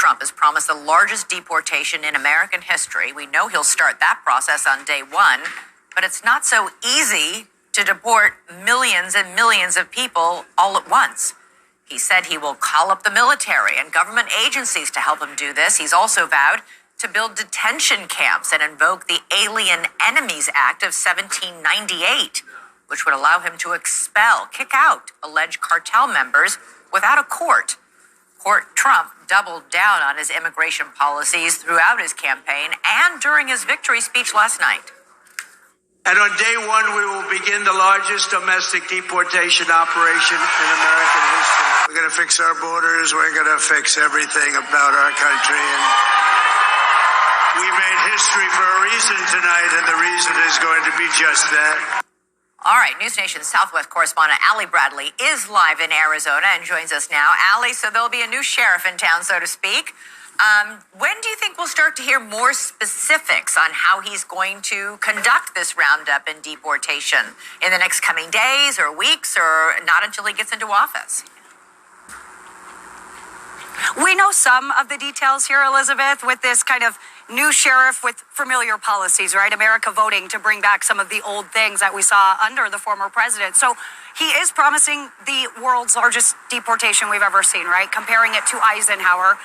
Trump has promised the largest deportation in American history. We know he'll start that process on day one, but it's not so easy to deport millions and millions of people all at once. He said he will call up the military and government agencies to help him do this. He's also vowed to build detention camps and invoke the Alien Enemies Act of 1798, which would allow him to expel, kick out alleged cartel members without a court. Trump doubled down on his immigration policies throughout his campaign and during his victory speech last night. And on day one, we will begin the largest domestic deportation operation in American history. We're going to fix our borders. We're going to fix everything about our country. And we made history for a reason tonight, and the reason is going to be just that. All right, News Nation Southwest correspondent Allie Bradley is live in Arizona and joins us now. Allie, so there'll be a new sheriff in town, so to speak. When do you think we'll start to hear more specifics on how he's going to conduct this roundup and deportation? In the next coming days or weeks, or not until he gets into office? We know some of the details here, Elizabeth, with this kind of new sheriff with familiar policies, right? America voting to bring back some of the old things that we saw under the former president. So he is promising the world's largest deportation we've ever seen, right? Comparing it to Eisenhower,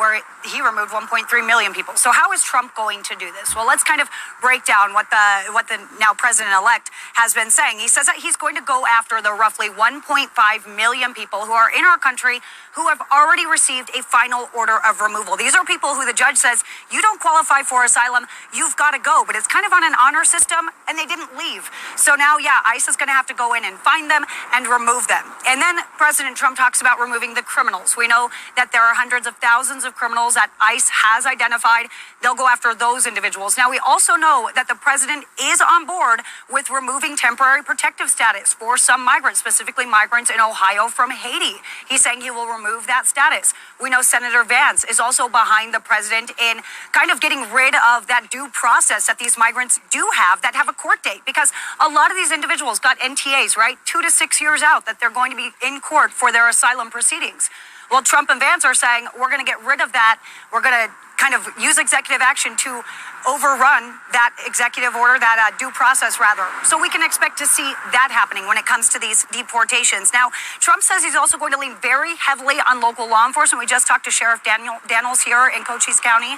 where he removed 1.3 million people. So how is Trump going to do this? Well, let's kind of break down what the now president-elect has been saying. He says that he's going to go after the roughly 1.5 million people who are in our country who have already received a final order of removal. These are people who the judge says, you don't qualify for asylum, you've got to go. But it's kind of on an honor system, and they didn't leave. So now, ICE is going to have to go in and find them and remove them. And then President Trump talks about removing the criminals. We know that there are hundreds of thousands of criminals that ICE has identified. They'll go after those individuals. Now, we also know that the president is on board with removing temporary protective status for some migrants, specifically migrants in Ohio from Haiti. He's saying he will remove that status. We know Senator Vance is also behind the president in kind of getting rid of that due process that these migrants do have that have a court date, because a lot of these individuals got NTAs, right? 2 to 6 years out that they're going to be in court for their asylum proceedings. Well, Trump and Vance are saying, we're going to get rid of that. We're going to kind of use executive action to overrun that executive order, that due process, rather. So we can expect to see that happening when it comes to these deportations. Now, Trump says he's also going to lean very heavily on local law enforcement. We just talked to Sheriff Daniels here in Cochise County.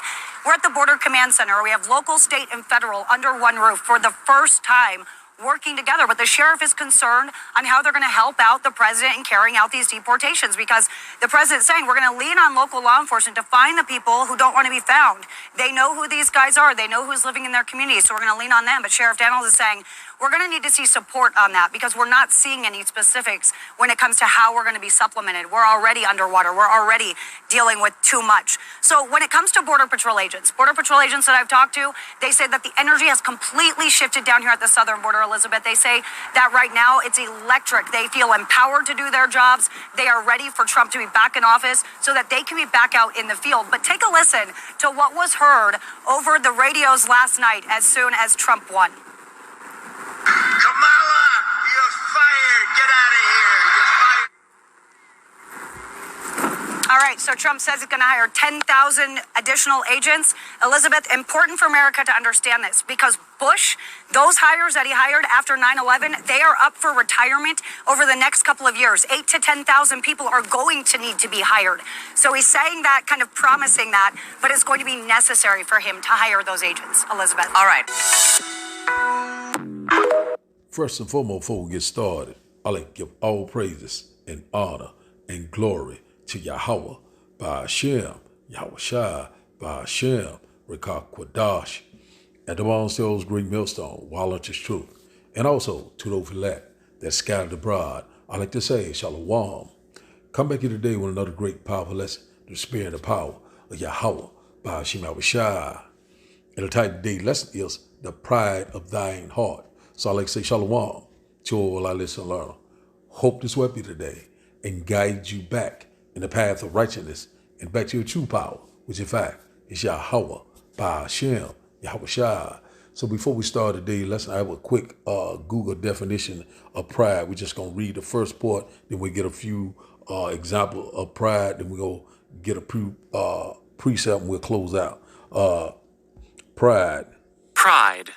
We're at the Border Command Center. We have local, state, and federal under one roof for the first time, working together. But the sheriff is concerned on how they're going to help out the president in carrying out these deportations, because the president's saying we're going to lean on local law enforcement to find the people who don't want to be found. They know who these guys are. They know who's living in their community, so we're going to lean on them. But Sheriff Daniels is saying we're going to need to see support on that, because we're not seeing any specifics when it comes to how we're going to be supplemented. We're already underwater. We're already dealing with too much. So when it comes to Border Patrol agents that I've talked to, they say that the energy has completely shifted down here at the southern border, Elizabeth. They say that right now it's electric. They feel empowered to do their jobs. They are ready for Trump to be back in office so that they can be back out in the field. But take a listen to what was heard over the radios last night as soon as Trump won. Kamala, you're fired. Get out of here. You're fired. All right, so Trump says he's going to hire 10,000 additional agents. Elizabeth, important for America to understand this, because Bush, those hires that he hired after 9/11, they are up for retirement over the next couple of years. 8,000 to 10,000 people are going to need to be hired. So he's saying that, kind of promising that, but it's going to be necessary for him to hire those agents, Elizabeth. All right. First and foremost, before we get started, I'd like to give all praises and honor and glory to Yahweh, Ba'ashem, Yahweh Shai, Ba'ashem, Rekah Kwadash, and the one sells Green Millstone, Wallet is Truth, and also to those elect that scattered abroad. I'd like to say, Shalom. Come back here today with another great, powerful lesson, the spirit and the power of Yahweh, Ba'ashem, Yahweh Shai. And the title of today's lesson is the pride of thine heart. So I'd like to say Shalom to all our listeners and learners. Hope this will help you today and guide you back in the path of righteousness and back to your true power, which in fact is Yahweh, Ba'ashem, Yahweh Shai. So before we start today's lesson, I have a quick Google definition of pride. We're just going to read the first part, then we get a few examples of pride, then we're going to get a few precept and we'll close out. Pride. Pride.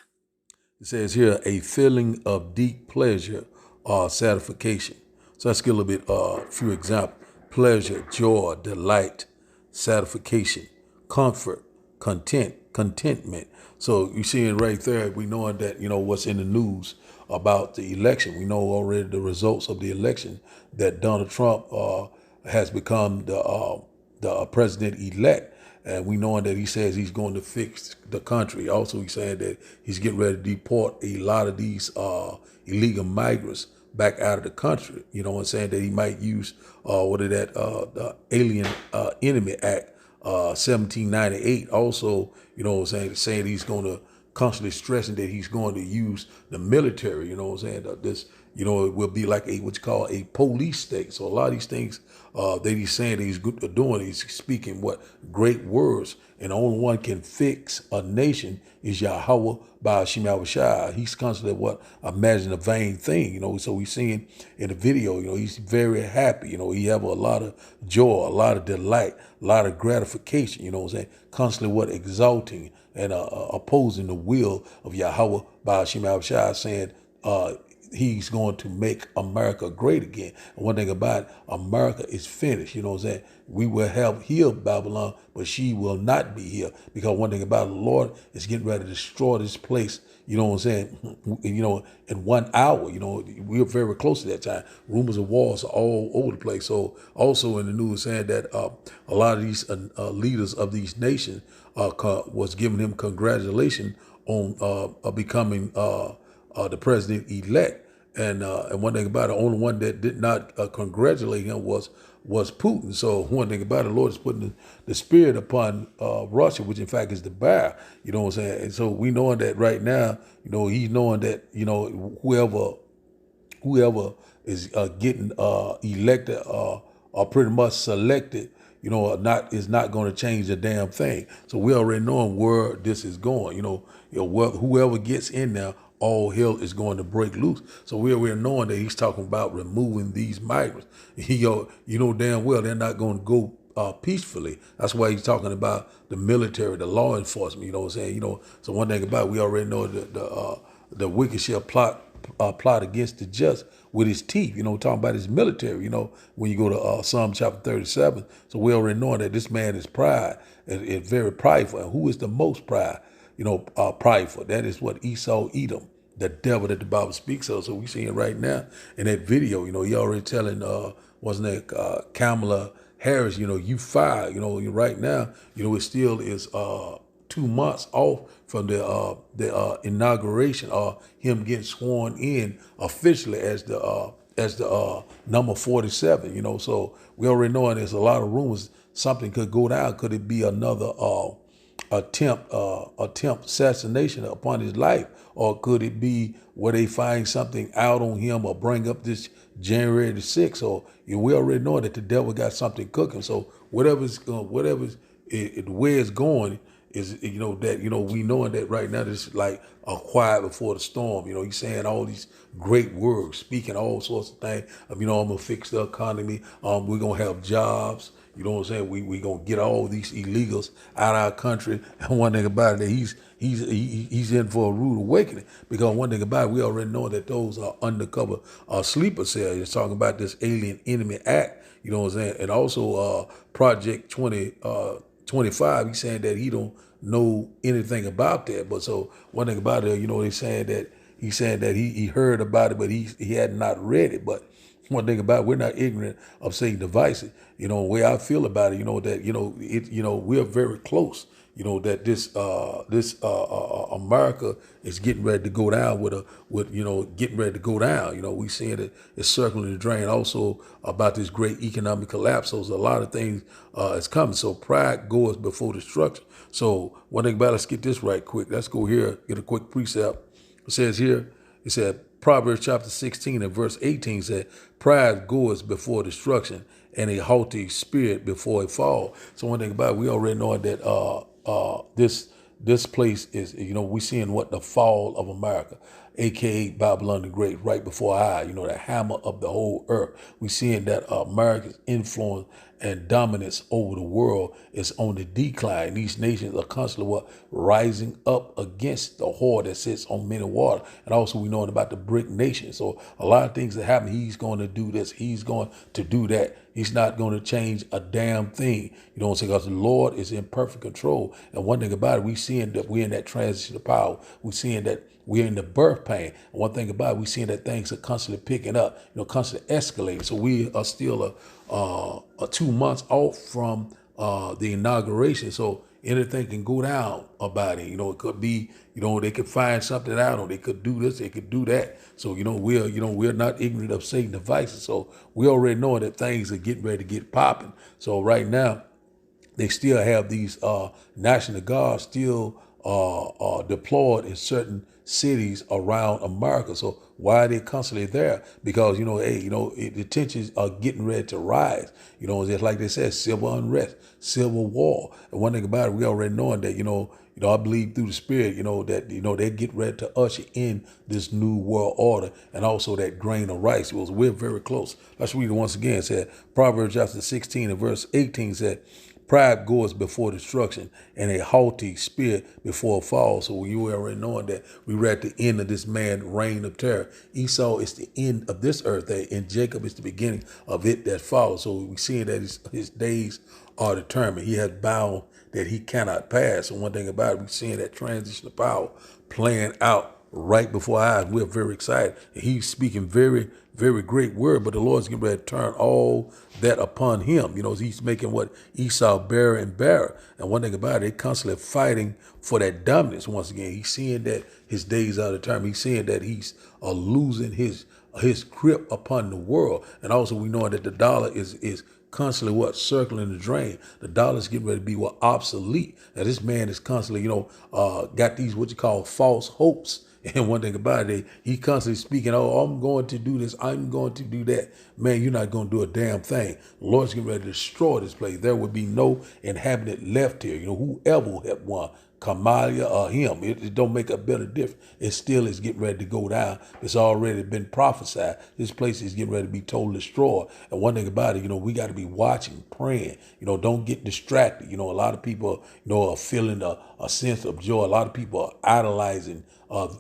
It says here, a feeling of deep pleasure or satisfaction. So let's get a little bit, few examples. Pleasure, joy, delight, satisfaction, comfort, contentment. So you see it right there. We know that, what's in the news about the election. We know already the results of the election, that Donald Trump has become the president-elect. And we know that he says he's going to fix the country. Also, he's saying that he's getting ready to deport a lot of these illegal migrants back out of the country. And saying that he might use the Alien Enemy Act 1798. Also, saying he's going to constantly stressing that he's going to use the military. This, it will be like what you call a police state. So a lot of these things that he's saying that he's doing, he's speaking great words, and the only one can fix a nation is Yahweh Ba'ashim Yahushua. He's constantly imagine a vain thing, So we're seeing in the video, he's very happy, he have a lot of joy, a lot of delight, a lot of gratification, constantly exalting and opposing the will of Yahweh Ba'ashim Yahushua, saying he's going to make America great again. And one thing about it, America is finished. We will have healed Babylon, but she will not be here. Because one thing about it, the Lord is getting ready to destroy this place, in 1 hour. We're very close to that time. Rumors of wars are all over the place. So also in the news saying that a lot of these leaders of these nations was giving him congratulations on becoming the president-elect. And one thing about it, the only one that did not congratulate him was Putin. So one thing about it, the Lord is putting the spirit upon Russia, which in fact is the bear. And so we knowing that right now, he's knowing that, whoever is getting elected or pretty much selected, is not going to change a damn thing. So we already knowing where this is going. Whoever gets in there, all hell is going to break loose. So we're knowing that he's talking about removing these migrants. Damn well they're not going to go peacefully. That's why he's talking about the military, the law enforcement. So one thing about it, we already know that the wicked shall plot against the just with his teeth. Talking about his military. When you go to Psalm chapter 37. So we already know that this man is pride and very prideful. And who is the most prideful? That is what Esau, Edom, the devil that the Bible speaks of. So we seeing right now in that video, he already telling, wasn't that Kamala Harris, you fired, right now, it still is 2 months off from the inauguration or him getting sworn in officially as the number 47, So we already know there's a lot of rumors something could go down. Could it be another attempt assassination upon his life, or could it be where they find something out on him or bring up this January the 6th? Or we already know that the devil got something cooking. So whatever's the way it's going is we knowing that right now this is like a quiet before the storm. He's saying all these great words, speaking all sorts of things. I'm gonna fix the economy. We're gonna have jobs. You know what I'm saying? We gonna get all these illegals out of our country. And one thing about it, that he's in for a rude awakening. Because one thing about it, we already know that those are undercover sleeper cells. He's talking about this Alien Enemy Act. You know what I'm saying? And also Project 2025. He's saying that he don't know anything about that. But so one thing about it, he's saying that he heard about it, but he had not read it. But one thing about it, we're not ignorant of Satan's devices. The way I feel about it, that we're very close. That this America is getting ready to go down getting ready to go down. We seeing it, it's circling the drain. Also about this great economic collapse. So there's a lot of things is coming. So pride goes before destruction. So one thing about it, let's get this right quick. Let's go here, get a quick precept. It says here, it said Proverbs chapter 16 and verse 18 said, pride goes before destruction and a haughty spirit before a fall. So one thing about it, we already know that this place is, we seeing what the fall of America. aka Babylon the Great, right before our eye, the hammer of the whole earth. We're seeing that America's influence and dominance over the world is on the decline. These nations are constantly rising up against the whore that sits on many water. And also we know about the BRIC nation. So a lot of things that happen, he's going to do this, he's going to do that. He's not going to change a damn thing. You know what I'm saying? Because the Lord is in perfect control. And one thing about it, we seeing that we're in that transition of power. We're seeing that we're in the birth pain. And one thing about it, we're seeing that things are constantly picking up, constantly escalating. So we are still a 2 months off from the inauguration. So anything can go down about it. It could be, they could find something out, or they could do this, they could do that. So, we're not ignorant of Satan's devices. So we already know that things are getting ready to get popping. So right now, they still have these National Guards still deployed in certain cities around America. So why are they constantly there? Because, the tensions are getting ready to rise. Just like they said, civil unrest, civil war. And one thing about it, we already knowing that, I believe through the Spirit, that, they get ready to usher in this new world order, and also that grain of rice. We're very close. Let's read it once again. It said, Proverbs chapter 16 and verse 18 said, pride goes before destruction, and a haughty spirit before a fall. So you already knowing that we were at the end of this man's reign of terror. Esau is the end of this earth day, and Jacob is the beginning of it that follows. So we seeing that his days are determined. He has bound that he cannot pass. And one thing about it, we're seeing that transition of power playing out right before our eyes. We're very excited. And he's speaking very, very great word, but the Lord's getting ready to turn all that upon him. He's making what Esau barren and barren. And one thing about it, they're constantly fighting for that dominance once again. He's seeing that his days are determined. He's seeing that he's losing his grip upon the world. And also we know that the dollar is constantly circling the drain. The dollar's getting ready to be obsolete. Now this man is constantly, got these what you call false hopes. And one thing about it, he constantly speaking, I'm going to do this, I'm going to do that. Man, you're not going to do a damn thing. The Lord's getting ready to destroy this place. There will be no inhabitant left here. Whoever had won, Kamalia or him, it don't make a bit of difference. It still is getting ready to go down. It's already been prophesied. This place is getting ready to be totally destroyed. And one thing about it, we got to be watching, praying. Don't get distracted. A lot of people, are feeling a sense of joy. A lot of people are idolizing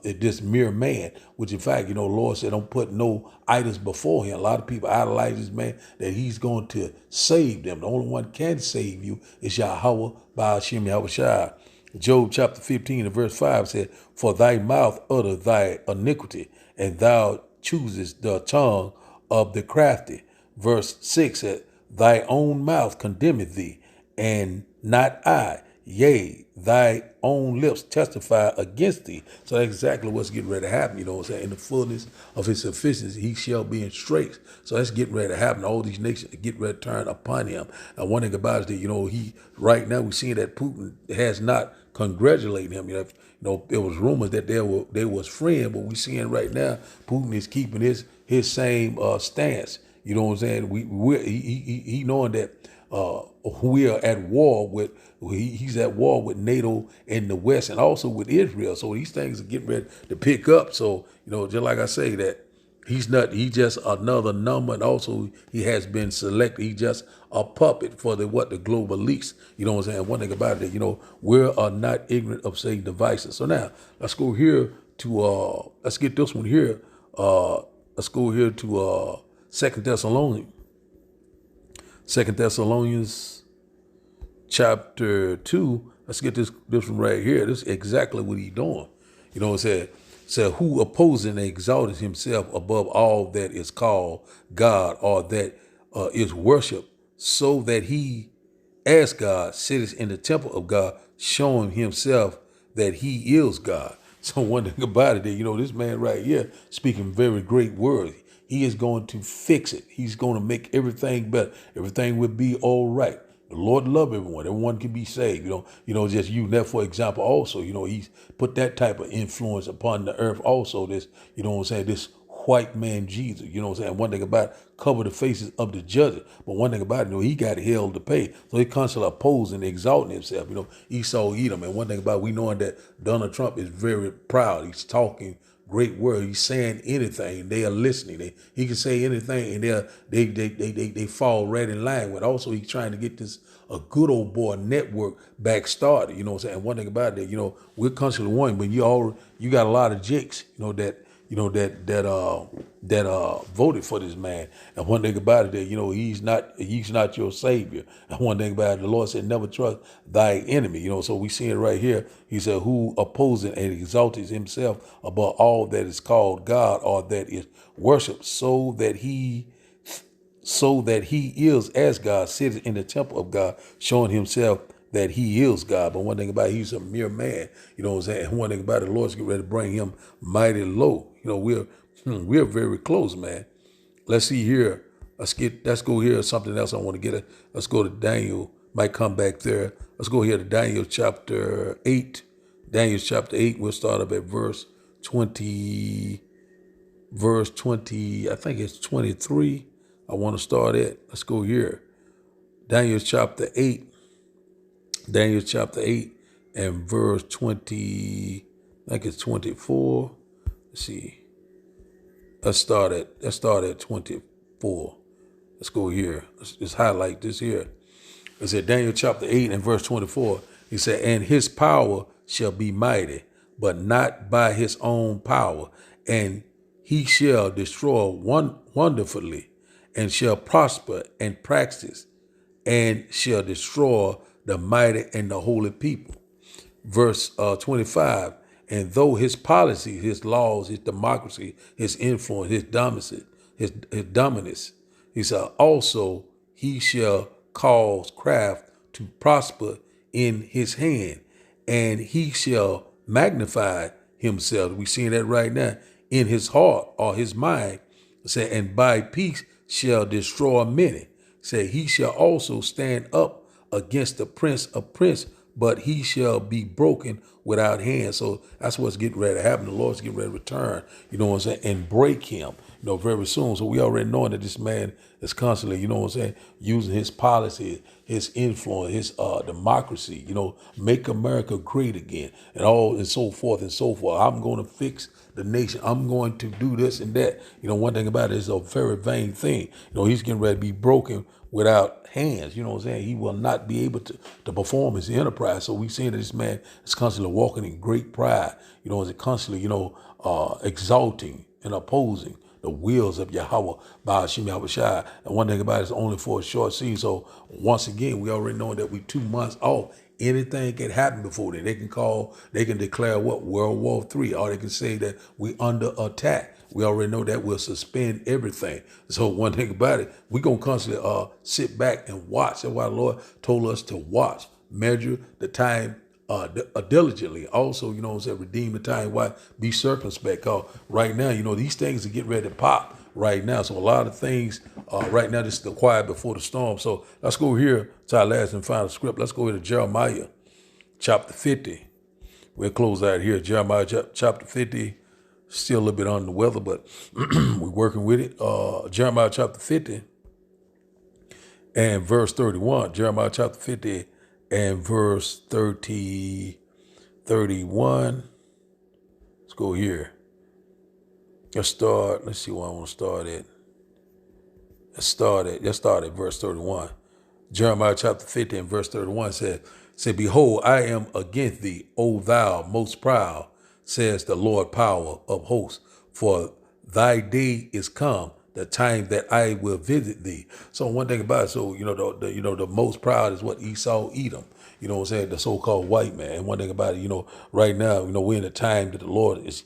this mere man, which in fact, the Lord said, don't put no idols before him. A lot of people idolize this man, that he's going to save them. The only one can save you is Yahweh, Ba'ashem Yahushua. Job chapter 15 and verse 5 said, for thy mouth utter thy iniquity, and thou choosest the tongue of the crafty. Verse 6 said, thy own mouth condemneth thee, and not I. Yea, thy own lips testify against thee. So that's exactly what's getting ready to happen. In the fullness of his sufficiency, he shall be in straits. So that's getting ready to happen. All these nations get ready to turn upon him. And one thing about it is that, he right now we're seeing that Putin has not congratulated him. It was rumors that they was friends, but we're seeing right now Putin is keeping his same stance. You know what I'm saying? He knowing that we are at war with. He's at war with NATO in the West and also with Israel. So these things are getting ready to pick up. So, just like I say that he's just another number. And also he has been selected. He's just a puppet for the global elites. You know what I'm saying? One thing about it, we are not ignorant of Satan's devices. So now let's go here to, let's get this one here. Let's go here to 2 Thessalonians chapter 2, let's get this one right here. This is exactly what he's doing. It said, who opposing and exalted himself above all that is called God, or that is worship, so that he, as God, sitteth in the temple of God, showing himself that he is God. So one thing about it, this man right here speaking very great words. He is going to fix it. He's going to make everything better. Everything will be all right. The Lord love everyone. Everyone can be saved. Just use that for example. Also, he's put that type of influence upon the earth. Also, this, this white man Jesus. One thing about it, cover the faces of the judges. But one thing about it, he got hell to pay. So he constantly opposing, exalting himself. Esau, Edom. And one thing about it, we knowing that Donald Trump is very proud. He's talking great word. He's saying anything. They are listening. He can say anything, and they fall right in line with. Also, he's trying to get this a good old boy network back started. You know what I'm saying? One thing about it, we're constantly warning, but you got a lot of jakes, that voted for this man. And one thing about it, that he's not your savior. And one thing about it, the Lord said, never trust thy enemy. So we see it right here. He said, who opposing and exalted himself above all that is called God or that is worshipped, so that he is as God, sitting in the temple of God, showing himself that he is God. But one thing about it, he's a mere man. You know what I'm saying? And one thing about it, the Lord's getting ready to bring him mighty low. We're very close, man. Let's see here. Let's go here. Something else I want to get at. Let's go to Daniel. Might come back there. Let's go here to Daniel chapter 8. Daniel chapter 8. We'll start up at verse 20. Verse 20. I think it's 23. I want to start at. Let's go here. Daniel chapter 8. Daniel chapter 8 and verse 20. I think it's 24. Let's see. Let's start at 24. Let's go here. Let's just highlight this here. It said Daniel chapter 8 and verse 24. He said, and his power shall be mighty, but not by his own power. And he shall destroy wonderfully, and shall prosper and practice, and shall destroy the mighty and the holy people. Verse 25. And though his policy, his laws, his democracy, his influence, his dominance, he said, also he shall cause craft to prosper in his hand, and he shall magnify himself. We see that right now in his heart or his mind. Say, and by peace shall destroy many. Say, he shall also stand up against the prince of prince, but he shall be broken without hand. So that's what's getting ready to happen. The Lord's getting ready to return, you know what I'm saying, and break him, very soon. So we already know that this man is constantly, using his policy, his influence, his democracy, make America great again, and so forth and so forth. I'm going to fix the nation. I'm going to do this and that. One thing about it is a very vain thing. He's getting ready to be broken without hands. You know what I'm saying? He will not be able to perform his enterprise. So we see that this man is constantly walking in great pride. Is constantly, exalting and opposing the wills of Yahweh by Hashem Yahushua. And one thing about it is only for a short season. So once again, we already know that we 2 months off. Anything can happen before then. They can declare World War III, or they can say that we under attack. We already know that we'll suspend everything. So one thing about it, we're going to constantly sit back and watch. That's why the Lord told us to watch, measure the time diligently. Also, redeem the time. Why? Be circumspect. Cause right now, these things are getting ready to pop right now. So a lot of things right now, this is the quiet before the storm. So let's go here to our last and final script. Let's go here to Jeremiah chapter 50. We'll close out here. Jeremiah chapter 50. Still a little bit under the weather, but we're working with it. Jeremiah chapter 50 and verse 31. Jeremiah chapter 50 and verse 31. Let's go here. Let's see where I want to start at. Let's start at verse 31. Jeremiah chapter 50 and verse 31 says, behold, I am against thee, O thou most proud, says the Lord power of hosts, for thy day is come, the time that I will visit thee. So one thing about it, so the most proud is what Esau, Edom. You know what I'm saying? The so-called white man. And one thing about it, right now, we're in a time that the Lord is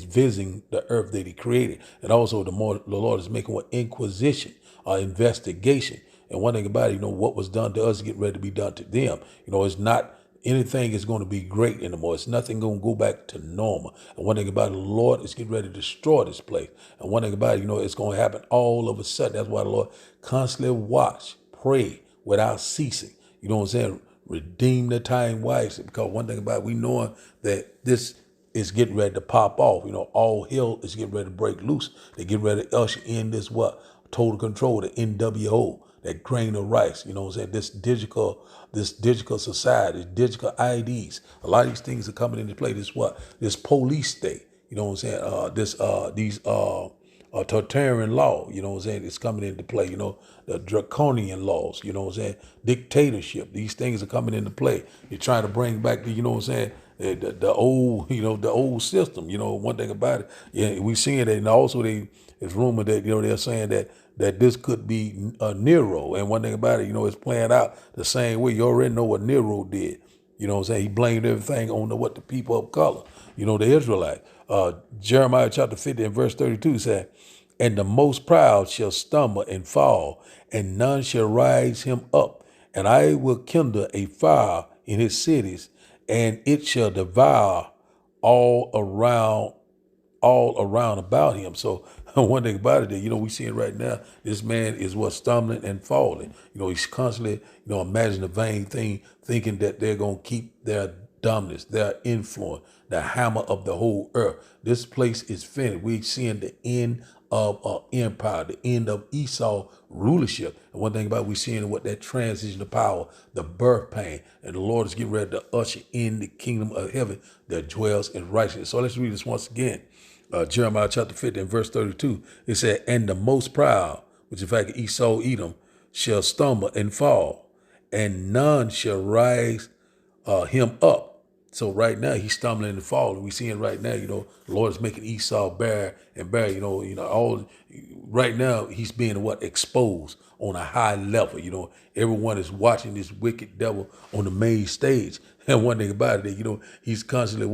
visiting the earth that he created. And also the Lord is making an inquisition or investigation. And one thing about it, what was done to us is getting ready to be done to them. It's not anything is going to be great anymore. It's nothing going to go back to normal. And one thing about it, the Lord is getting ready to destroy this place. And one thing about it, it's going to happen all of a sudden. That's why the Lord constantly watch, pray without ceasing. You know what I'm saying? Redeem the time wisely. Because one thing about it, we know that this is getting ready to pop off. All hell is getting ready to break loose. They get ready to usher in this total control, the NWO. That grain of rice, this digital society, digital IDs. A lot of these things are coming into play. This police state, You know what I'm saying? These totalitarian law, you know what I'm saying, it's coming into play, you know, the draconian laws, you know what I'm saying, dictatorship, these things are coming into play. You're trying to bring back the, you know what I'm saying, the old, you know, the old system, you know, one thing about it, yeah, we seeing that, and also it's rumored that, you know, they're saying that this could be Nero, and one thing about it, you know, it's playing out the same way. You already know what Nero did. You know what I'm saying? He blamed everything on what the people of color, you know, the Israelites. Jeremiah chapter 50 and verse 32 said, and the most proud shall stumble and fall, and none shall rise him up. And I will kindle a fire in his cities, and it shall devour all around about him. So one thing about it, that, you know, we seeing right now, this man is stumbling and falling. You know, he's constantly, you know, imagine a vain thing, thinking that they're going to keep their dominance, their influence, the hammer of the whole earth. This place is finished. We're seeing the end of empire, the end of Esau rulership. And one thing about it, we're seeing what that transition of power, the birth pain, and the Lord is getting ready to usher in the kingdom of heaven that dwells in righteousness. So let's read this once again. Jeremiah chapter 50 and verse 32, it said, and the most proud, which in fact Esau, Edom, shall stumble and fall, and none shall rise him up. So right now he's stumbling and falling. We seeing right now, you know, the Lord is making Esau bear, you know, all right now he's being exposed on a high level. You know, everyone is watching this wicked devil on the main stage. And one thing about it, you know, he's constantly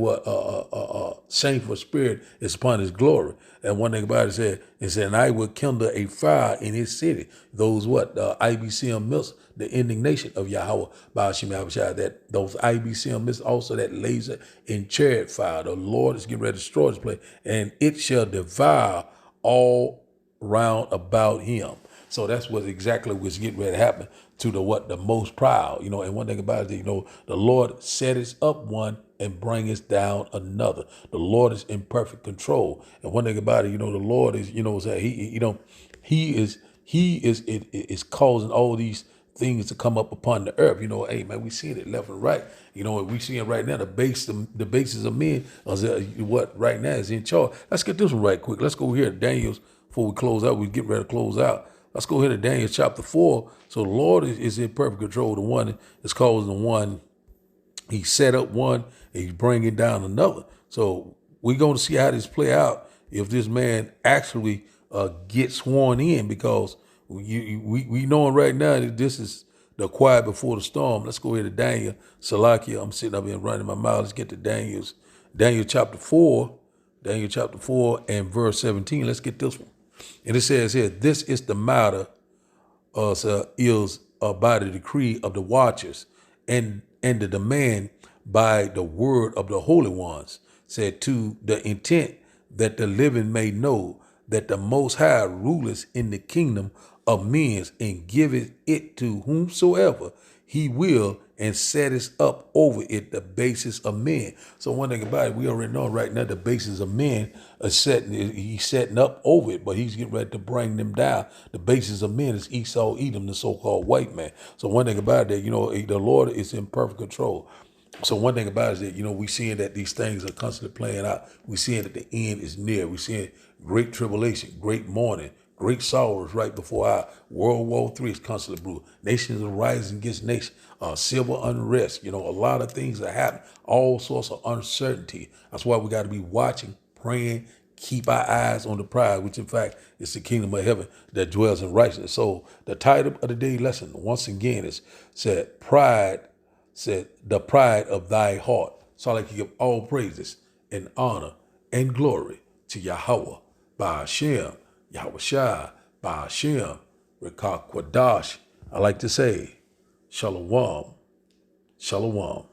shameful spirit is upon his glory. And one thing about it said, and I will kindle a fire in his city. Those IBCM missiles, the indignation of Yahweh by Hashem Yahushua, that those IBCM missiles, also that laser and chariot fire, the Lord is getting ready to destroy this place, and it shall devour all round about him. So that's exactly what's getting ready to happen to the most proud, you know. And one thing about it, you know, the Lord setteth up one and bringeth down another. The Lord is in perfect control. And one thing about it, you know, the Lord is, you know, he is causing all these things to come up upon the earth. You know, hey man, we seeing it left and right. You know, we seeing right now the basis of men what right now is in charge. Let's get this one right quick. Let's go here to Daniel's before we close out. We get ready to close out. Let's go here to Daniel chapter 4. So the Lord is in perfect control. The one is causing the one. He set up one, and he's bringing down another. So we're going to see how this play out if this man actually gets sworn in, because we knowing right now that this is the quiet before the storm. Let's go here to Daniel. Salakia, I'm sitting up here running my mouth. Let's get to Daniel chapter 4. Daniel chapter 4 and verse 17. Let's get this one. And it says here, this is the matter is by the decree of the watchers and the demand by the word of the holy ones, said to the intent that the living may know that the Most High ruleth in the kingdom of men and giveth it to whomsoever he will, and setteth up over it the basis of men. So one thing about it, we already know right now the basis of men are he's setting up over it, but he's getting ready to bring them down. The basis of men is Esau, Edom, the so-called white man. So one thing about it, that, you know, the Lord is in perfect control. So one thing about it is that, you know, we seeing that these things are constantly playing out. We seeing that the end is near. We seeing great tribulation, great mourning, great sorrows right before our World War III is constantly brewing. Nations are rising against nations. Civil unrest. You know, a lot of things are happening. All sorts of uncertainty. That's why we got to be watching, praying, keep our eyes on the prize, which in fact is the kingdom of heaven that dwells in righteousness. So the title of the day lesson, once again, is the pride of thy heart. So I like to give all praises and honor and glory to Yahweh, by Hashem, Yahushua, by Hashem, Rekah Kwadash. I like to say, Shalom, Shalom.